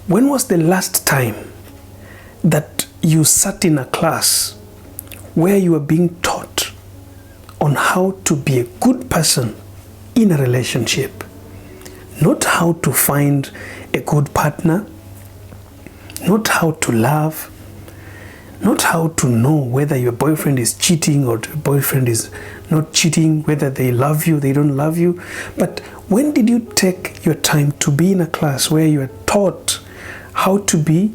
When was the last time that you sat in a class where you were being taught on how to be a good person in a relationship? Not how to find a good partner, not how to love, not how to know whether your boyfriend is cheating or your boyfriend is not cheating, whether they love you, they don't love you. But when did you take your time to be in a class where you are taught how to be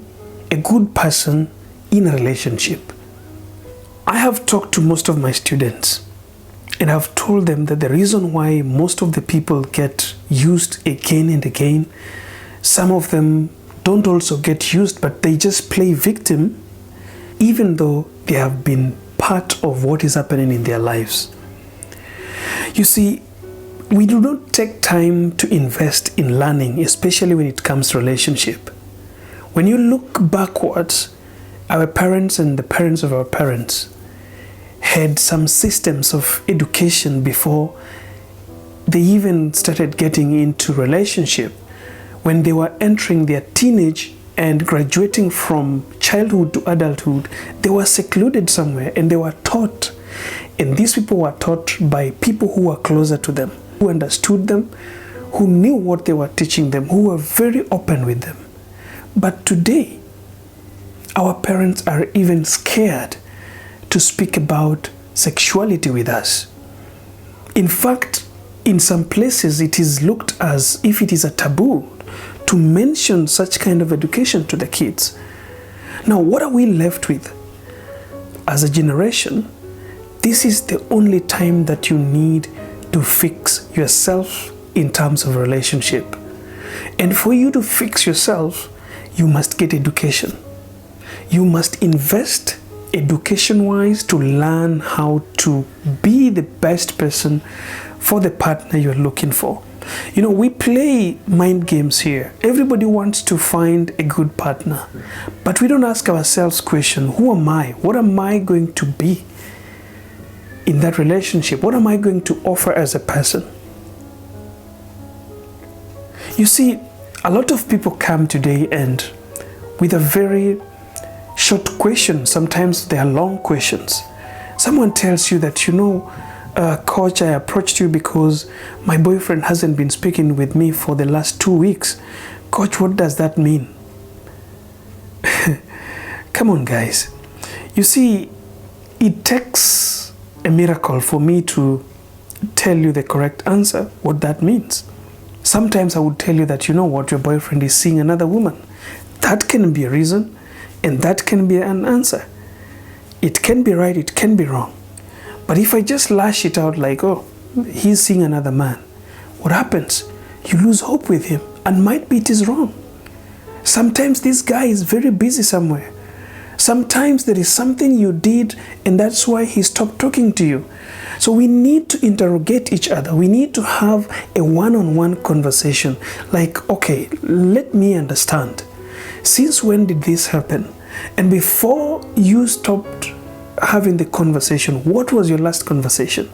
a good person in a relationship? I have talked to most of my students and I've told them that the reason why most of the people get used again and again, some of them don't also get used, but they just play victim even though they have been part of what is happening in their lives. You see, we do not take time to invest in learning, especially when it comes to relationship. When you look backwards, our parents and the parents of our parents had some systems of education before they even started getting into relationship. When they were entering their teenage and graduating from childhood to adulthood, they were secluded somewhere and they were taught. And these people were taught by people who were closer to them, who understood them, who knew what they were teaching them, who were very open with them. But today, our parents are even scared to speak about sexuality with us. In fact, in some places, it is looked as if it is a taboo to mention such kind of education to the kids. Now, what are we left with? As a generation, this is the only time that you need to fix yourself in terms of relationship. And for you to fix yourself, you must get education. You must invest education-wise to learn how to be the best person for the partner you're looking for. You know, we play mind games here. Everybody wants to find a good partner, but we don't ask ourselves question, who am I? What am I going to be in that relationship? What am I going to offer as a person? You see, a lot of people come today and with a very short question, sometimes they are long questions. Someone tells you that, you know, coach, I approached you because my boyfriend hasn't been speaking with me for the last 2 weeks. Coach, what does that mean? Come on, guys. You see, it takes a miracle for me to tell you the correct answer, what that means. Sometimes I would tell you that, you know what, your boyfriend is seeing another woman. That can be a reason, and that can be an answer. It can be right, it can be wrong. But if I just lash it out like, oh, he's seeing another man, what happens? You lose hope with him, and might be it is wrong. Sometimes this guy is very busy somewhere. Sometimes there is something you did, and that's why he stopped talking to you. So we need to interrogate each other. We need to have a one-on-one conversation. Like, okay, let me understand. Since when did this happen? And before you stopped having the conversation, what was your last conversation?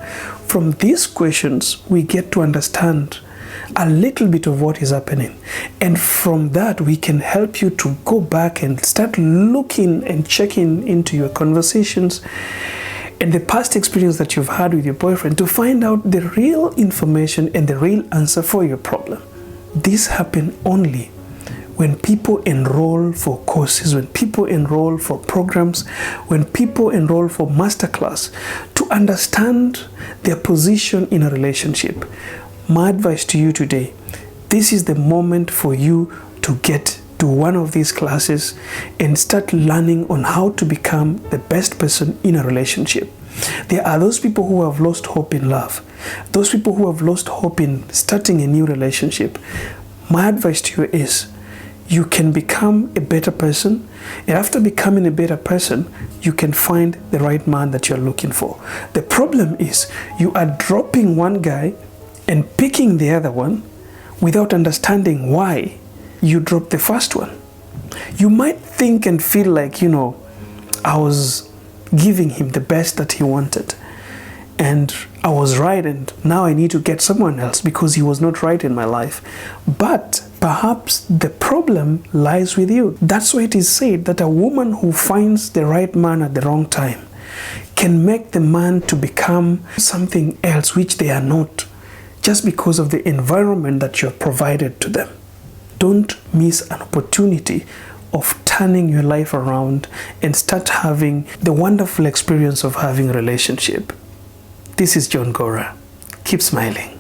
From these questions, we get to understand a little bit of what is happening. And from that, we can help you to go back and start looking and checking into your conversations and the past experience that you've had with your boyfriend to find out the real information and the real answer for your problem. This happens only when people enroll for courses, when people enroll for programs, when people enroll for masterclass to understand their position in a relationship. My advice to you today, this is the moment for you to get to one of these classes and start learning on how to become the best person in a relationship. There are those people who have lost hope in love, those people who have lost hope in starting a new relationship. My advice to you is, you can become a better person, and after becoming a better person, you can find the right man that you're looking for. The problem is you are dropping one guy and picking the other one without understanding why you dropped the first one. You might think and feel like, you know, I was giving him the best that he wanted, and I was right, and now I need to get someone else because he was not right in my life. But perhaps the problem lies with you. That's why it is said that a woman who finds the right man at the wrong time can make the man to become something else which they are not, just because of the environment that you have provided to them. Don't miss an opportunity of turning your life around and start having the wonderful experience of having a relationship. This is Johngora. Keep smiling.